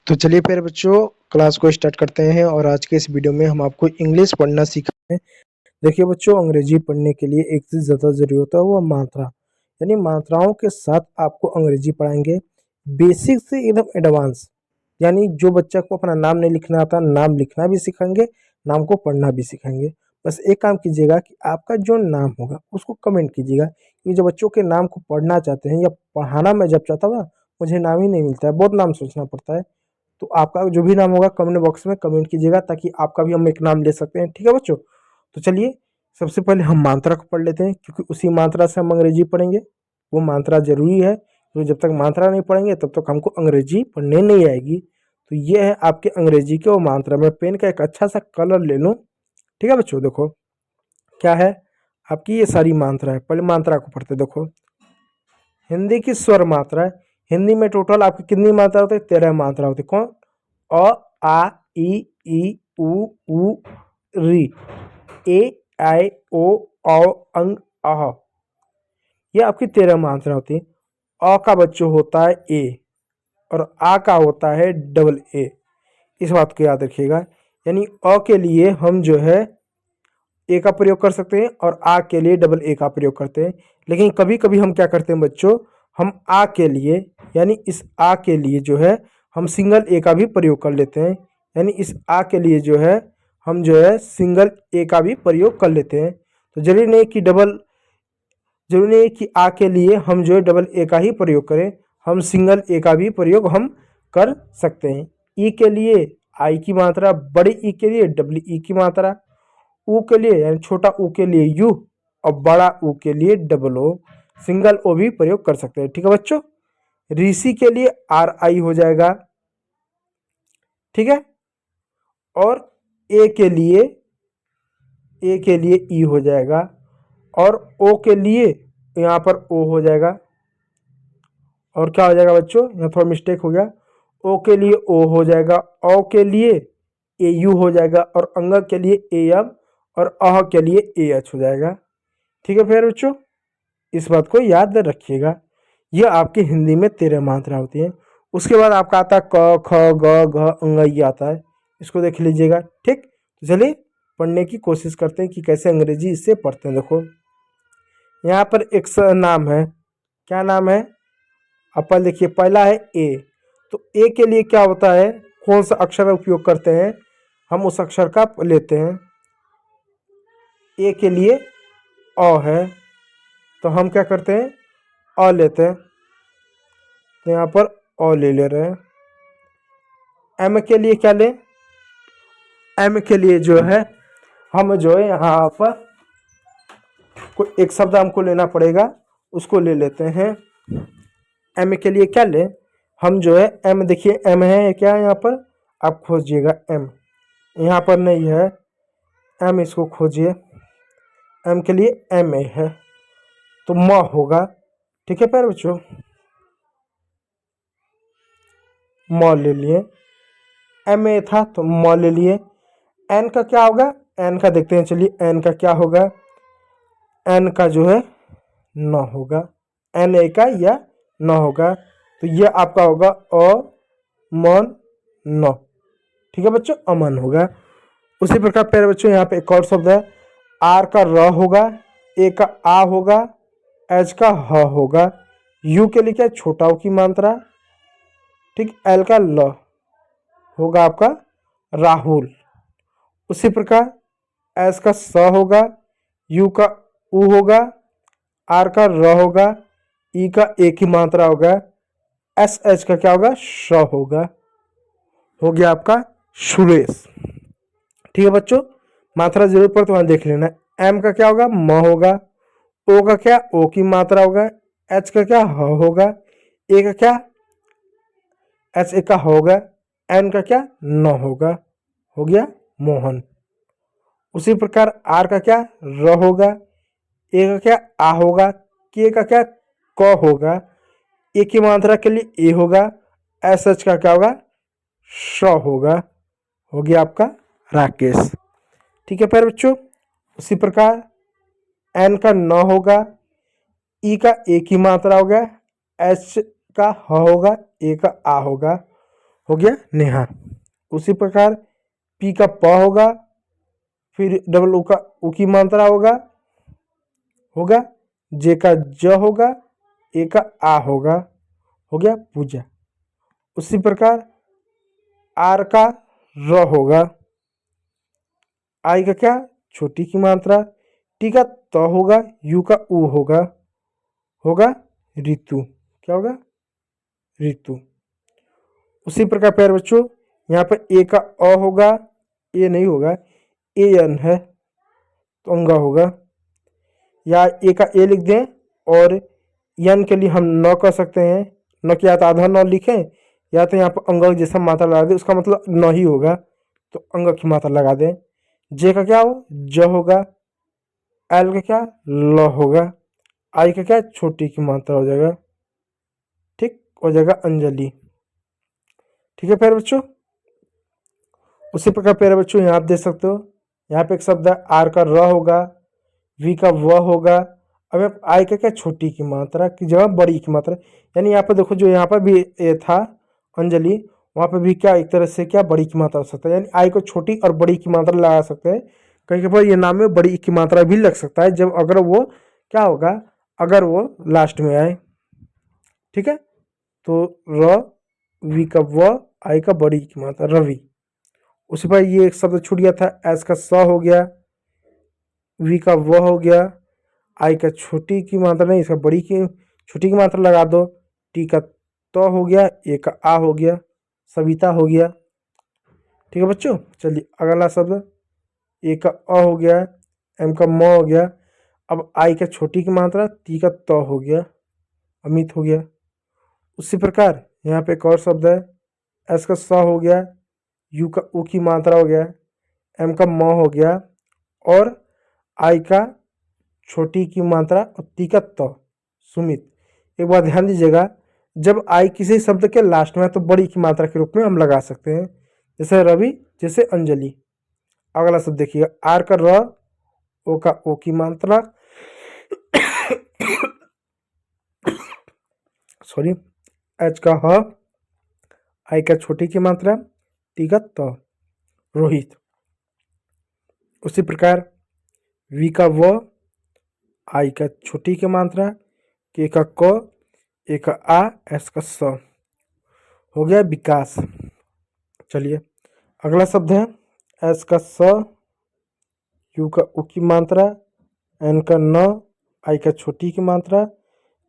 तो चलिए फिर बच्चों क्लास को स्टार्ट करते हैं और आज के इस वीडियो में हम आपको इंग्लिश पढ़ना सीखेंगे। देखिए बच्चों, अंग्रेजी पढ़ने के लिए एक चीज़ ज़्यादा ज़रूरी होता है, वो मात्रा। यानी मात्राओं के साथ आपको अंग्रेजी पढ़ाएंगे, बेसिक से एकदम एडवांस। यानी जो बच्चा को अपना नाम नहीं लिखना आता, नाम लिखना भी सिखाएंगे, नाम को पढ़ना भी सिखाएंगे। बस एक काम कीजिएगा कि आपका जो नाम होगा उसको कमेंट कीजिएगा, कि जो बच्चों के नाम को पढ़ना चाहते हैं या पढ़ाना मैं जब चाहता हूँ ना, मुझे नाम ही नहीं मिलता है, बहुत नाम सोचना पड़ता है। तो आपका जो भी नाम होगा कमेंट बॉक्स में कमेंट कीजिएगा, ताकि आपका भी हम एक नाम ले सकते हैं। ठीक है बच्चों, तो चलिए सबसे पहले हम मात्रा को पढ़ लेते हैं, क्योंकि उसी मात्रा से हम अंग्रेजी पढ़ेंगे। वो मात्रा जरूरी है, तो जब तक मात्रा नहीं पढ़ेंगे तब तक हमको अंग्रेजी पढ़ने नहीं आएगी। तो ये है आपके अंग्रेजी के वो मात्रा। मैं पेन का एक अच्छा सा कलर ले लूँ। ठीक है बच्चों, देखो क्या है आपकी ये सारी मात्रा है। पहले मात्रा को पढ़ते, देखो हिंदी की स्वर मात्रा है। हिंदी में टोटल आपकी कितनी मात्रा होती है? 13 मात्रा होती है। कौन? अ, आ, ई, उ, री, ए, आई, ओ, औ, अंग, अह। ये आपकी 13 मात्रा होती है। अ का बच्चों होता है ए, और आ का होता है डबल ए। इस बात को याद रखिएगा। यानी अ के लिए हम जो है ए का प्रयोग कर सकते हैं, और आ के लिए डबल ए का प्रयोग करते हैं। लेकिन कभी कभी हम क्या करते हैं बच्चों, हम आ के लिए, यानी इस आ के लिए जो है हम सिंगल ए का भी प्रयोग कर लेते हैं। यानी इस आ के लिए जो है हम जो है सिंगल ए का भी प्रयोग कर लेते हैं। तो जरूरी नहीं कि आ के लिए हम जो है डबल ए का ही प्रयोग करें, हम सिंगल ए का भी प्रयोग हम कर सकते हैं। ई के लिए आई की मात्रा, बड़ी ई के लिए डबल ई की मात्रा, ऊ के लिए यानी छोटा ऊ के लिए यू, और बड़ा ऊ के लिए डबल ओ, सिंगल ओ भी प्रयोग कर सकते हैं। ठीक है बच्चों, ऋषि के लिए आर आई हो जाएगा। ठीक है, और ए के लिए ई हो जाएगा, और ओ के लिए यहाँ पर ओ हो जाएगा। और क्या हो जाएगा बच्चों, यहाँ थोड़ा मिस्टेक हो गया, ओ के लिए ओ हो जाएगा, औ के लिए ए यू हो जाएगा, और अंग के लिए ए एम, और अह के लिए ए एच हो जाएगा। ठीक है फिर बच्चों, इस बात को याद रखिएगा। यह आपकी हिंदी में 13 मात्रा होती है। उसके बाद आपका आता है क, ख, ग, घ, अंग, ये आता है। इसको देख लीजिएगा। ठीक, तो चलिए पढ़ने की कोशिश करते हैं कि कैसे अंग्रेजी इससे पढ़ते हैं। देखो यहाँ पर एक नाम है। क्या नाम है? अपन देखिए, पहला है ए। तो ए के लिए क्या होता है, कौन सा अक्षर उपयोग करते हैं? हम उस अक्षर का लेते हैं। ए के लिए अ है, तो हम क्या करते हैं, अ लेते हैं। तो यहाँ पर अ ले रहे हैं। एम के लिए क्या लें? एम के लिए जो है हम जो है यहाँ पर कोई एक शब्द हमको लेना पड़ेगा, उसको ले लेते हैं। एम के लिए क्या लें? हम जो है एम, देखिए एम है क्या यहाँ पर, आप खोजिएगा एम, यहाँ पर नहीं है एम, इसको खोजिए। एम के लिए एम ए है, तो म होगा। ठीक है प्यारे बच्चों, म ले लिए। एम ए था तो म ले लिए। एन का क्या होगा? एन का देखते हैं, चलिए एन का क्या होगा। एन का जो है न होगा, एन ए का या न होगा। तो ये आपका होगा अ मन न। ठीक है बच्चों, अमन होगा। उसी प्रकार प्यारे बच्चों यहाँ पे एक और शब्द है। आर का र होगा, ए का आ होगा, एच का ह होगा, यू के लिए क्या, छोटा ऊ की मात्रा। ठीक, एल का ल होगा आपका राहुल। उसी प्रकार एस का स होगा, यू का उ होगा, आर का र होगा, ई का ए की मात्रा होगा, एस एच का क्या होगा, श होगा। हो गया आपका सुरेश। ठीक है बच्चों, मात्रा जरूर पर तुम्हारा देख लेना। एम का क्या होगा, म होगा। ओ का क्या, ओ की मात्रा होगा। एच का क्या, ह होगा। ए का क्या, एच ए का होगा। एन का क्या, न होगा। हो गया मोहन। उसी प्रकार आर का क्या, र होगा। ए का क्या, आ होगा। के का क्या, क होगा। ए की मात्रा के लिए ए होगा। एस एच का क्या होगा, श होगा। हो गया आपका राकेश। ठीक है प्यारे बच्चों, उसी प्रकार एन का न होगा, ई का ए की मात्रा होगा, एच का ह होगा, ए का आ होगा। हो गया नेहा। उसी प्रकार पी का प होगा, फिर डबल ऊ का ऊ की मात्रा होगा, जे का ज होगा, ए का आ होगा, हो गया पूजा। उसी प्रकार आर का र होगा, आई का क्या छोटी की मात्रा, टी का त होगा, यू का ऊ होगा ऋतु। क्या होगा ऋतु। उसी प्रकार प्यारे बच्चों यहाँ पर ए का अ होगा, ए नहीं होगा, ए एन है तो अंगा होगा, या ए का ए लिख दें और यन के लिए हम न कर सकते हैं, न कि या तो आधा न लिखें या तो यहाँ पर अंग जैसा मात्रा लगा दें, उसका मतलब न ही होगा तो अंग की मात्रा लगा दें। जे का क्या हो ज होगा, एल का क्या ल होगा, आई का क्या छोटी की मात्रा हो जाएगा, ठीक हो जाएगा अंजलि। ठीक है प्यारे बच्चों। उसी प्रकार प्यारे बच्चों यहाँ आप देख सकते हो, यहाँ पे एक शब्द है आर का र होगा, वी का व होगा, अब आई का क्या छोटी की मात्रा की जगह बड़ी की मात्रा, यानी यहाँ पर देखो जो यहाँ पर भी ए था अंजलि, वहाँ पर भी क्या एक तरह से क्या बड़ी की मात्रा हो सकता है, यानी आई को छोटी और बड़ी की मात्रा लगा सकते हैं। कहीं के पर ये नाम में बड़ी की मात्रा भी लग सकता है जब अगर वो क्या होगा, अगर वो लास्ट में आए। ठीक है, तो र वी का व आई का बड़ी की मात्रा रवि। उसी पर ये एक शब्द छूट गया था, एस का स हो गया, वी का व हो गया, आई का छोटी की मात्रा नहीं इसका बड़ी की छोटी की मात्रा लगा दो, टी का तो हो गया, ए का आ हो गया, सविता हो गया। ठीक है बच्चों, चलिए अगला शब्द ए का अ हो गया, एम का म हो गया, अब आई का छोटी की मात्रा, टी का तो हो गया, अमित हो गया। उसी प्रकार यहाँ पे एक और शब्द है, एस का स हो गया, यू का ऊ की मात्रा हो गया, एम का म हो गया और आई का छोटी की मात्रा और टी का त सुमित। एक बार ध्यान दीजिएगा, जब आई किसी शब्द के लास्ट में तो बड़ी की मात्रा के रूप में हम लगा सकते हैं, जैसे रवि, जैसे अंजलि। अगला शब्द देखिएगा, आर का र, ओ का ओ की मात्रा सॉरी, एच का ह, आई का छोटी की मात्रा, टी का त रोहित। उसी प्रकार वी का व, आई का छोटी की मात्रा, के का क, ए का आ, एस का स, हो गया विकास। चलिए अगला शब्द है, एस का स, यू का उ की मात्रा, एन का न, आई का छोटी की मात्रा,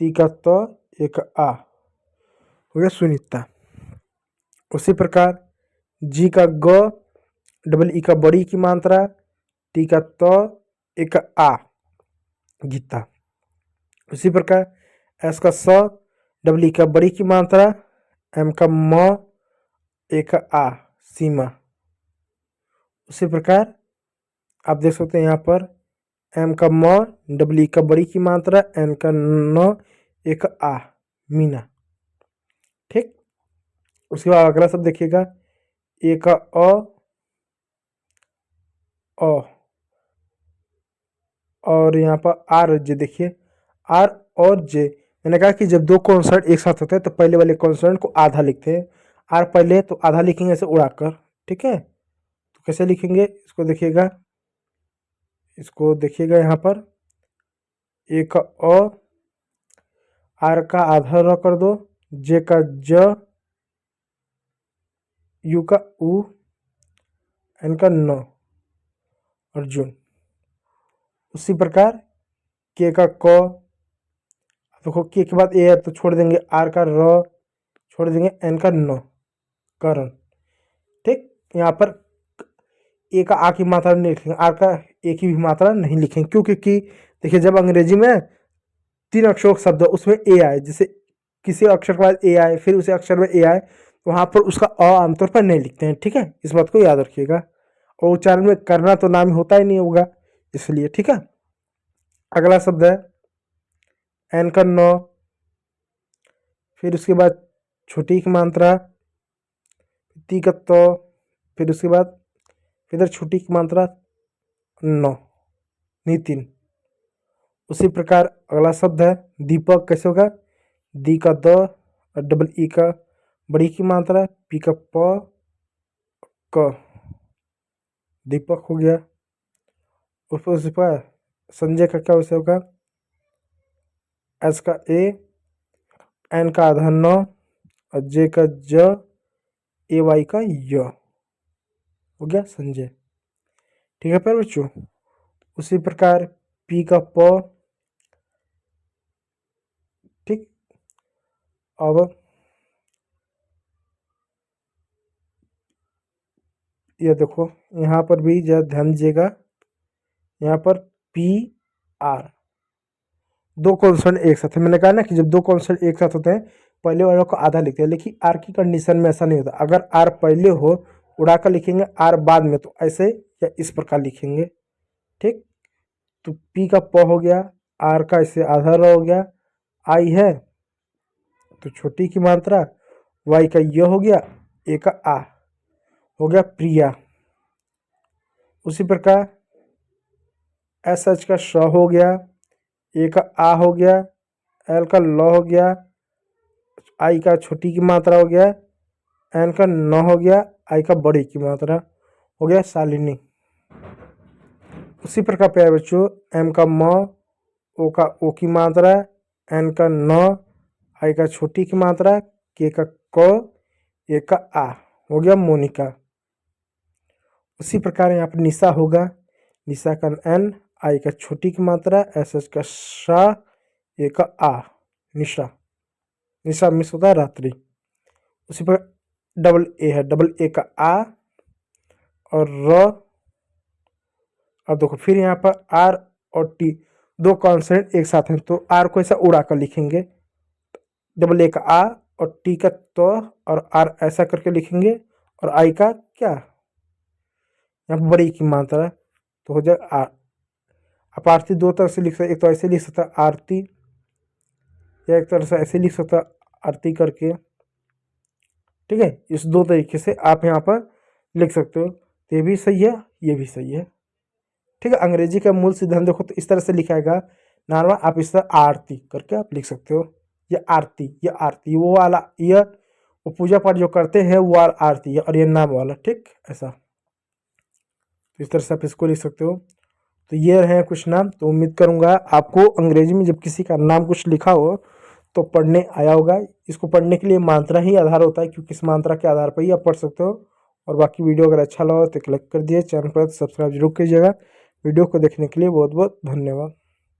टी का त, ए का आ, हो गया सुनीता। उसी प्रकार जी का ग, डबल ई का बड़ी की मात्रा, टी का त, ए का आ, गीता। उसी प्रकार एस का स, डबल ई का बड़ी की मात्रा, एम का म, ए का आ, सीमा। उसी प्रकार आप देख सकते हैं यहाँ पर एम का म, डबल ई का बड़ी की मात्रा, एन का न, ए का आ, मीना। ठीक, उसके बाद अगला शब्द देखिएगा, ए का अ और यहाँ पर आर जे। देखिए आर और जे, मैंने कहा कि जब दो कॉन्सोनेंट एक साथ होते हैं तो पहले वाले कॉन्सोनेंट को आधा लिखते हैं, आर पहले तो आधा लिखेंगे ऐसे उड़ाकर। ठीक है, तो कैसे लिखेंगे इसको देखिएगा, यहाँ पर ए का अ, आर का आधा र कर दो, जे का ज, यू का उ, एन का न, अर्जुन। उसी प्रकार के का क, देखो के के बाद ए है तो छोड़ देंगे, आर का र छोड़ देंगे, एन का न, करण। ठीक, यहाँ पर ए का आ की मात्रा नहीं लिखेंगे, आर का ए की भी मात्रा नहीं लिखेंगे, क्योंकि देखिए जब अंग्रेजी में 3 अक्षरों का शब्द उसमें ए आए, जैसे किसी अक्षर के बाद ए आए फिर उसी अक्षर में ए आए, तो वहाँ पर उसका अ आमतौर पर नहीं लिखते हैं। ठीक है, इस बात को याद रखिएगा, और उच्चारण में करना तो नाम होता ही नहीं होगा इसलिए। ठीक है, अगला शब्द है एन का न, फिर उसके बाद छोटी की मात्रा, ती का तो, फिर उसके बाद इधर छोटी की मात्रा न, नितिन। उसी प्रकार अगला शब्द है दीपक, कैसे होगा, दी का द और डबल ई का बड़ी की मात्रा पी का प क, दीपक हो गया। उस पर संजय का क्या विषय होगा, एस का ए, एन का आधा न, और जे का ज, ए वाई का य, हो गया संजय। ठीक है प्यारे बच्चों। उसी प्रकार पी का प, ठीक। अब ये देखो यहाँ पर भी जरा ध्यान दीजिएगा, यहाँ पर पी आर, दो कॉन्सोनेंट एक साथ है। मैंने कहा ना कि जब दो कॉन्सोनेंट एक साथ होते हैं पहले वालों को आधा लिखते हैं, लेकिन आर की कंडीशन में ऐसा नहीं होता। अगर आर पहले हो उड़ाकर लिखेंगे, आर बाद में, तो ऐसे या इस प्रकार लिखेंगे। ठीक, तो पी का प हो गया, आर का इससे आधा र हो गया, आई है तो छोटी की मात्रा, वाई का य हो गया, ए का आ हो गया प्रिया। उसी प्रकार एस एच का श हो गया, ए का आ हो गया, एल का ल हो गया, आई का छोटी की मात्रा हो गया, एन का न हो गया, आई का बड़ी की मात्रा हो गया शालिनी। उसी प्रकार प्यारे बच्चों एम का म, ओ का ओ की मात्रा, एन का न, आई का छोटी की मात्रा, के का क, ए का आ हो गया मोनिका। उसी प्रकार यहाँ पर निशा होगा, निशा का एन, आई का छोटी की मात्रा, एस एच का शा, ए का आ, निशा। निशा मिस होता है रात्रि। उसी पर डबल ए है, डबल ए का आ और र। अब देखो फिर यहाँ पर आर और टी दो कॉन्सोनेंट एक साथ हैं, तो आर को ऐसा उड़ा कर लिखेंगे, डबल ए का आ और टी का तो और आर ऐसा करके लिखेंगे, और आई का क्या, यहाँ बड़ी की मात्रा तो हो जाए आर। आप आरती दो तरह से लिख सकते, एक तो ऐसे लिख सकता आरती, या एक तरह से ऐसे लिख सकता आरती करके। ठीक है, इस दो तरीके से आप यहाँ पर लिख सकते हो, तो ये भी सही है, ये भी सही है। ठीक है, अंग्रेजी का मूल सिद्धांत देखो तो इस तरह से लिखाएगा नॉर्मल, आप इस तरह आरती करके आप लिख सकते हो, ये आरती, ये आरती, वो वाला ये वो पूजा पाठ जो करते हैं वो वाला आरती है, और ये नाम वाला, ठीक ऐसा, तो इस तरह से आप इसको लिख सकते हो। तो ये रहे कुछ नाम। तो उम्मीद करूंगा आपको अंग्रेजी में जब किसी का नाम कुछ लिखा हो तो पढ़ने आया होगा। इसको पढ़ने के लिए मात्रा ही आधार होता है, क्योंकि इस मात्रा के आधार पर ही आप पढ़ सकते हो। और बाकी वीडियो अगर अच्छा लगा तो एक लाइक कर दिए, चैनल पर सब्सक्राइब जरूर कीजिएगा। वीडियो को देखने के लिए बहुत बहुत धन्यवाद।